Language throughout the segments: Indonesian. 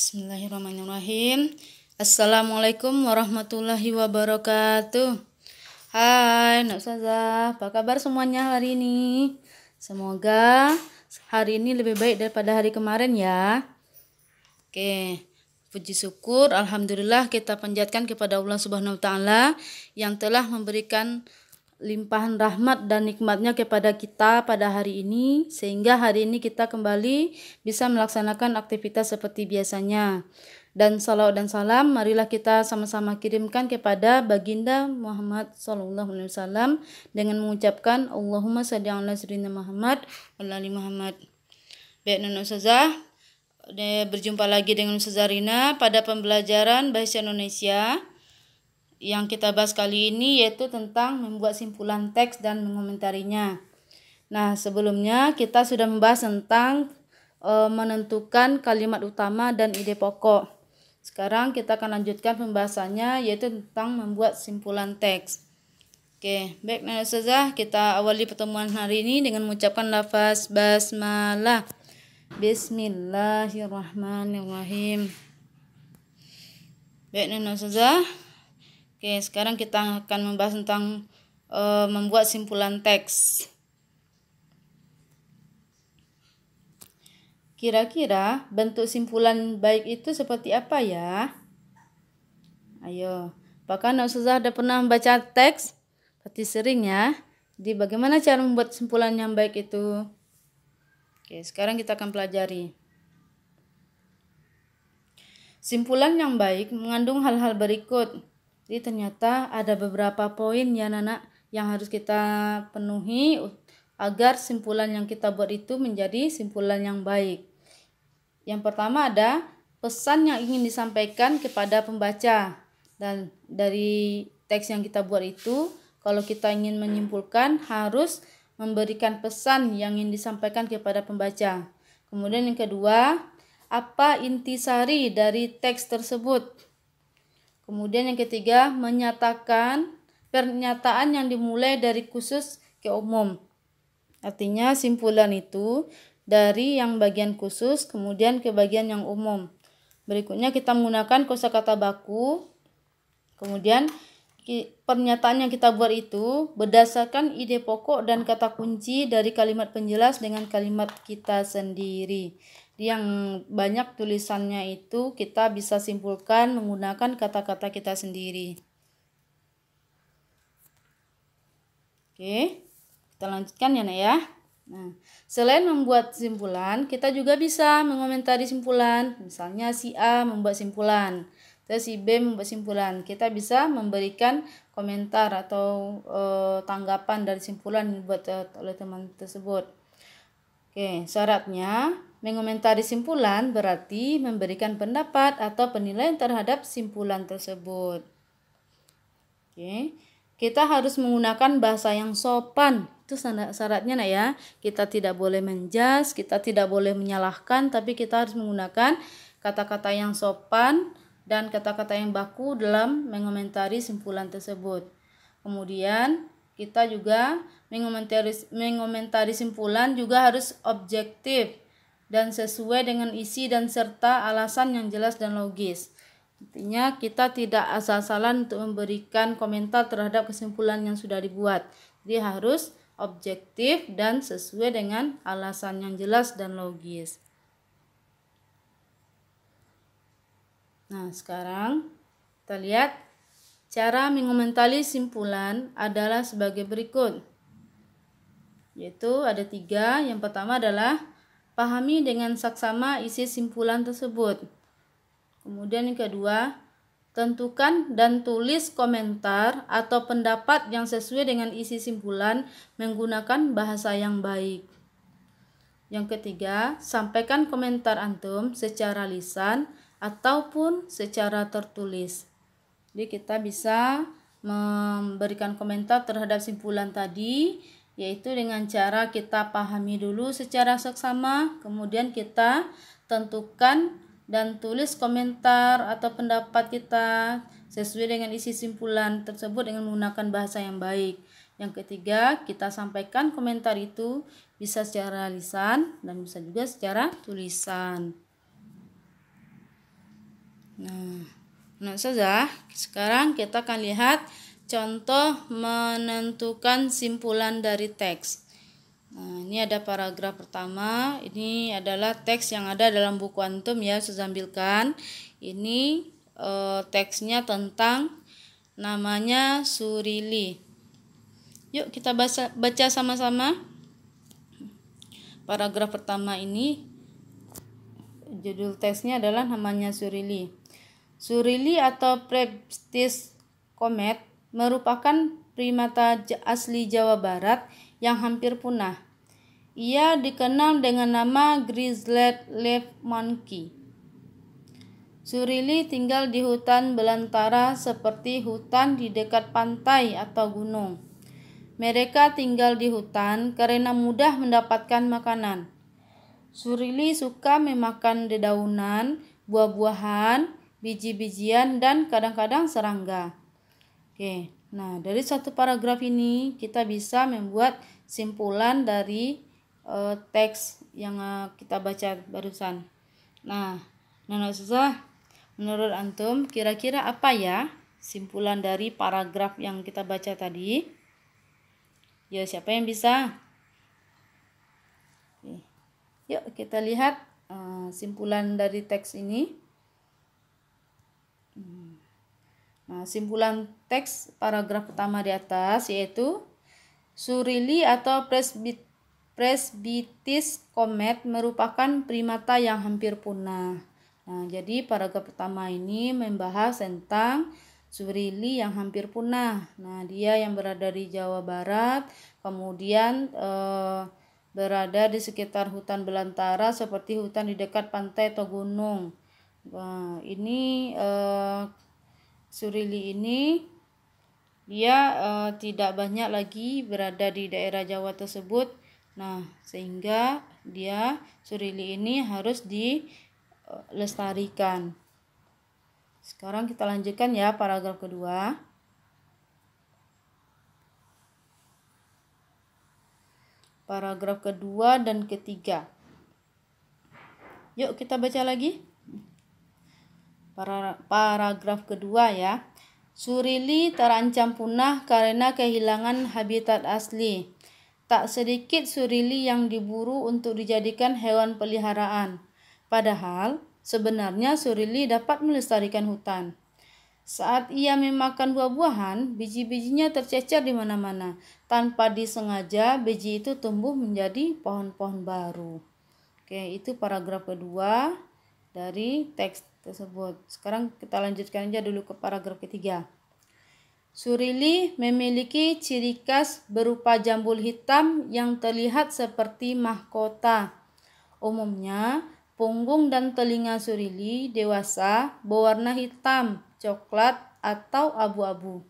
Bismillahirrahmanirrahim. Assalamualaikum warahmatullahi wabarakatuh. Hai Nak Ustazah, apa kabar semuanya hari ini? Semoga hari ini lebih baik daripada hari kemarin ya. Oke, puji syukur alhamdulillah kita panjatkan kepada Allah Subhanahu wa taala yang telah memberikan limpahan rahmat dan nikmatnya kepada kita pada hari ini, sehingga hari ini kita kembali bisa melaksanakan aktivitas seperti biasanya. Dan salawat dan salam marilah kita sama-sama kirimkan kepada baginda Muhammad SAW dengan mengucapkan Allahumma shalli ala sayyidina Muhammad wa ala ali Muhammad. Baik Nona Ustazah, berjumpa lagi dengan Ustazah Rina pada pembelajaran Bahasa Indonesia. Yang kita bahas kali ini yaitu tentang membuat simpulan teks dan mengomentarinya. Nah, sebelumnya kita sudah membahas tentang menentukan kalimat utama dan ide pokok. Sekarang kita akan lanjutkan pembahasannya yaitu tentang membuat simpulan teks. Oke, baik Nana Ustazah, kita awali pertemuan hari ini dengan mengucapkan lafaz basmalah. Bismillahirrahmanirrahim. Baik Nana Ustazah. Oke, sekarang kita akan membahas tentang membuat simpulan teks. Kira-kira bentuk simpulan baik itu seperti apa ya? Ayo, apakah Nak Ustazah ada pernah membaca teks? Pasti sering ya. Jadi bagaimana cara membuat simpulan yang baik itu? Oke, sekarang kita akan pelajari. Simpulan yang baik mengandung hal-hal berikut. Jadi ternyata ada beberapa poin ya Nana yang harus kita penuhi agar simpulan yang kita buat itu menjadi simpulan yang baik. Yang pertama ada pesan yang ingin disampaikan kepada pembaca. Dan dari teks yang kita buat itu, kalau kita ingin menyimpulkan harus memberikan pesan yang ingin disampaikan kepada pembaca. Kemudian yang kedua, apa intisari dari teks tersebut? Kemudian yang ketiga, menyatakan pernyataan yang dimulai dari khusus ke umum. Artinya simpulan itu dari yang bagian khusus kemudian ke bagian yang umum. Berikutnya kita menggunakan kosakata baku. Kemudian pernyataan yang kita buat itu berdasarkan ide pokok dan kata kunci dari kalimat penjelas dengan kalimat kita sendiri. Yang banyak tulisannya itu kita bisa simpulkan menggunakan kata-kata kita sendiri. Oke, kita lanjutkan ya Nak ya. Nah, selain membuat simpulan, kita juga bisa mengomentari simpulan. Misalnya si A membuat simpulan, terus si B membuat simpulan. Kita bisa memberikan komentar atau tanggapan dari simpulan yang dibuat oleh teman tersebut. Oke, syaratnya mengomentari simpulan berarti memberikan pendapat atau penilaian terhadap simpulan tersebut. Oke, kita harus menggunakan bahasa yang sopan. Itu syaratnya Nak ya. Kita tidak boleh menjas, kita tidak boleh menyalahkan, tapi kita harus menggunakan kata-kata yang sopan dan kata-kata yang baku dalam mengomentari simpulan tersebut. Kemudian kita juga mengomentari simpulan juga harus objektif dan sesuai dengan isi dan serta alasan yang jelas dan logis. Artinya kita tidak asal-asalan untuk memberikan komentar terhadap kesimpulan yang sudah dibuat. Jadi harus objektif dan sesuai dengan alasan yang jelas dan logis. Nah, sekarang kita lihat cara mengomentari simpulan adalah sebagai berikut. Yaitu ada 3. Yang pertama adalah pahami dengan saksama isi simpulan tersebut. Kemudian yang kedua, tentukan dan tulis komentar atau pendapat yang sesuai dengan isi simpulan menggunakan bahasa yang baik. Yang ketiga, sampaikan komentar antum secara lisan ataupun secara tertulis. Jadi kita bisa memberikan komentar terhadap simpulan tadi, yaitu dengan cara kita pahami dulu secara seksama, kemudian kita tentukan dan tulis komentar atau pendapat kita sesuai dengan isi simpulan tersebut dengan menggunakan bahasa yang baik. Yang ketiga, kita sampaikan komentar itu bisa secara lisan dan bisa juga secara tulisan. Nah, saja sekarang kita akan lihat contoh menentukan simpulan dari teks. Nah, ini ada paragraf pertama. Ini adalah teks yang ada dalam buku antum ya, saya ambilkan. Ini teksnya tentang namanya Surili. Yuk kita baca sama-sama. Paragraf pertama ini judul teksnya adalah namanya Surili. Surili atau Phreptis comet merupakan primata asli Jawa Barat yang hampir punah. Ia dikenal dengan nama grizzled leaf monkey. Surili tinggal di hutan belantara seperti hutan di dekat pantai atau gunung. Mereka tinggal di hutan karena mudah mendapatkan makanan. Surili suka memakan dedaunan, buah-buahan, biji-bijian, dan kadang-kadang serangga. Oke, nah dari satu paragraf ini kita bisa membuat simpulan dari teks yang kita baca barusan. Nah, susah. Menurut antum, kira-kira apa ya simpulan dari paragraf yang kita baca tadi? Ya, siapa yang bisa? Oke. Yuk kita lihat simpulan dari teks ini. Nah, simpulan teks paragraf pertama di atas yaitu Surili atau Phreptis comet merupakan primata yang hampir punah. Nah, jadi paragraf pertama ini membahas tentang Surili yang hampir punah. Nah, dia yang berada di Jawa Barat, kemudian berada di sekitar hutan belantara seperti hutan di dekat pantai atau gunung. Nah, ini Surili ini dia tidak banyak lagi berada di daerah Jawa tersebut. Nah, sehingga Surili ini harus dilestarikan. Sekarang kita lanjutkan ya paragraf kedua. Paragraf kedua dan ketiga. Yuk kita baca lagi. Paragraf kedua ya. Surili terancam punah karena kehilangan habitat asli. Tak sedikit surili yang diburu untuk dijadikan hewan peliharaan. Padahal sebenarnya surili dapat melestarikan hutan. Saat ia memakan buah-buahan, biji-bijinya tercecer di mana-mana. Tanpa disengaja, biji itu tumbuh menjadi pohon-pohon baru. Oke, itu paragraf kedua dari teks tersebut. Sekarang kita lanjutkan aja dulu ke paragraf ketiga. Surili memiliki ciri khas berupa jambul hitam yang terlihat seperti mahkota. Umumnya, punggung dan telinga surili dewasa berwarna hitam, coklat, atau abu-abu.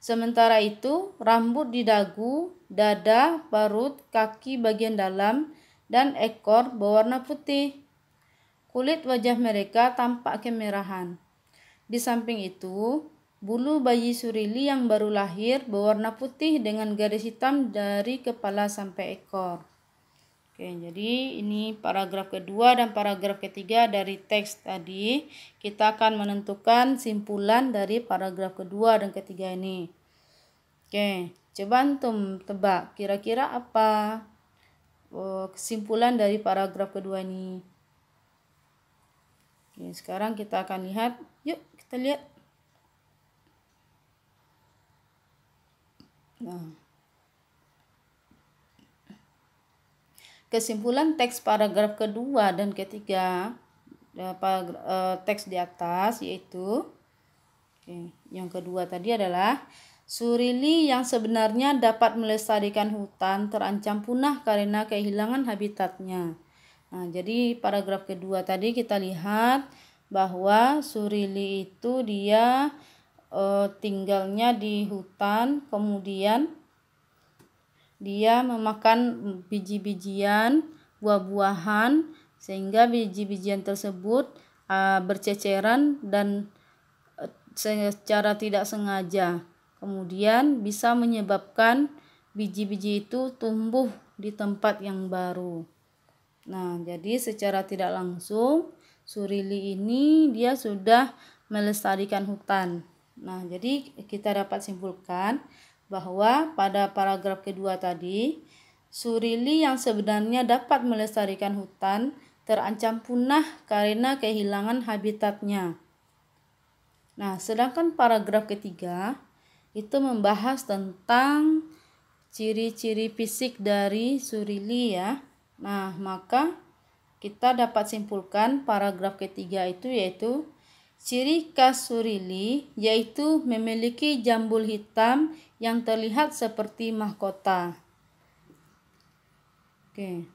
Sementara itu, rambut di dagu, dada, perut, kaki bagian dalam, dan ekor berwarna putih. Kulit wajah mereka tampak kemerahan. Di samping itu, bulu bayi surili yang baru lahir berwarna putih dengan garis hitam dari kepala sampai ekor. Oke, jadi ini paragraf kedua dan paragraf ketiga dari teks tadi. Kita akan menentukan simpulan dari paragraf kedua dan ketiga ini. Oke, coba antum tebak kira-kira apa kesimpulan dari paragraf kedua ini. Oke, sekarang kita akan lihat. Yuk kita lihat. Nah, kesimpulan teks paragraf kedua dan ketiga teks di atas yaitu yang kedua tadi adalah surili yang sebenarnya dapat melestarikan hutan terancam punah karena kehilangan habitatnya. Nah, jadi paragraf kedua tadi kita lihat bahwa surili itu dia tinggalnya di hutan, kemudian dia memakan biji-bijian, buah-buahan, sehingga biji-bijian tersebut berceceran dan secara tidak sengaja. Kemudian bisa menyebabkan biji-biji itu tumbuh di tempat yang baru. Nah, jadi secara tidak langsung Surili ini dia sudah melestarikan hutan. Nah, jadi kita dapat simpulkan bahwa pada paragraf kedua tadi, Surili yang sebenarnya dapat melestarikan hutan terancam punah karena kehilangan habitatnya. Nah, sedangkan paragraf ketiga itu membahas tentang ciri-ciri fisik dari surili ya. Nah, maka kita dapat simpulkan paragraf ketiga itu yaitu ciri khas surili yaitu memiliki jambul hitam yang terlihat seperti mahkota. Oke.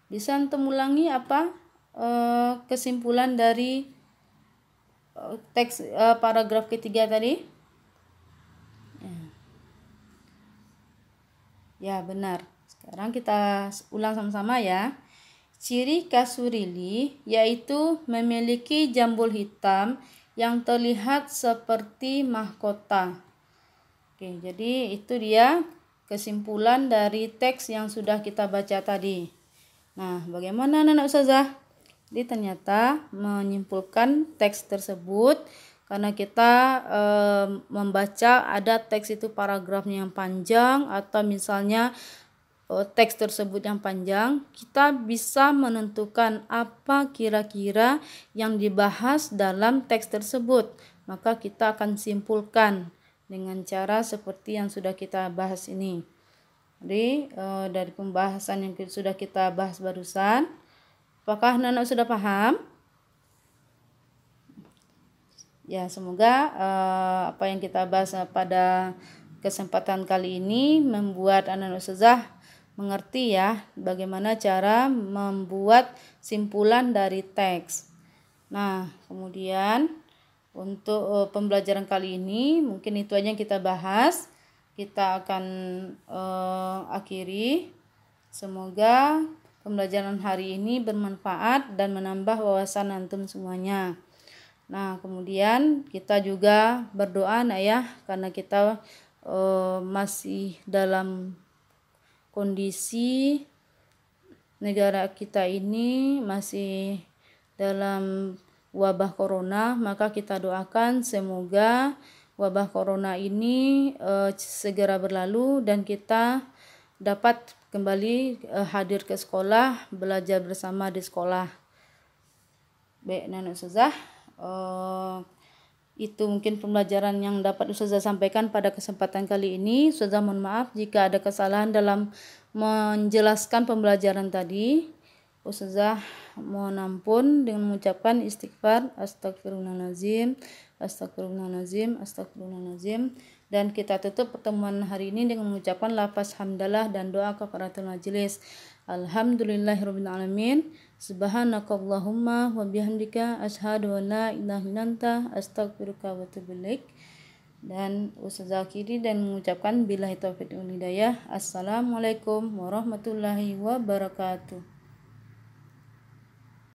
Bisa antum ulangi apa kesimpulan dari teks paragraf ketiga tadi? Ya, benar. Sekarang kita ulang sama-sama ya. Ciri khas surili yaitu memiliki jambul hitam yang terlihat seperti mahkota. Oke, jadi itu dia kesimpulan dari teks yang sudah kita baca tadi. Nah, bagaimana anak-anak ustazah? Jadi ternyata menyimpulkan teks tersebut karena kita membaca ada teks itu paragrafnya yang panjang atau misalnya teks tersebut yang panjang, kita bisa menentukan apa kira-kira yang dibahas dalam teks tersebut. Maka kita akan simpulkan dengan cara seperti yang sudah kita bahas ini. Jadi dari pembahasan yang sudah kita bahas barusan, apakah anak-anak sudah paham? Ya, semoga apa yang kita bahas pada kesempatan kali ini membuat anak-anak ustazah mengerti ya bagaimana cara membuat simpulan dari teks. Nah, kemudian untuk pembelajaran kali ini mungkin itu aja yang kita bahas. Kita akan akhiri. Semoga pembelajaran hari ini bermanfaat dan menambah wawasan antum semuanya. Nah, kemudian kita juga berdoa nak ya, karena kita masih dalam kondisi negara kita ini masih dalam wabah corona, maka kita doakan semoga wabah corona ini segera berlalu dan kita dapat kembali hadir ke sekolah, belajar bersama di sekolah. Baik, anak ustazah, itu mungkin pembelajaran yang dapat ustazah sampaikan pada kesempatan kali ini. Ustazah mohon maaf jika ada kesalahan dalam menjelaskan pembelajaran tadi. Ustazah mohon ampun dengan mengucapkan istighfar, astagfirullahaladzim, astagfirullahaladzim, astagfirullahaladzim. Dan kita tutup pertemuan hari ini dengan mengucapkan lafaz hamdalah dan doa kafaratul majelis. Alhamdulillahirabbil alamin. Subhanakallahumma wa bihamdika asyhadu an la ilaha illa anta astaghfiruka wa atubu ilaik. Dan ustazah akhiri dan mengucapkan billahi taufiq wal hidayah. Assalamualaikum warahmatullahi wabarakatuh.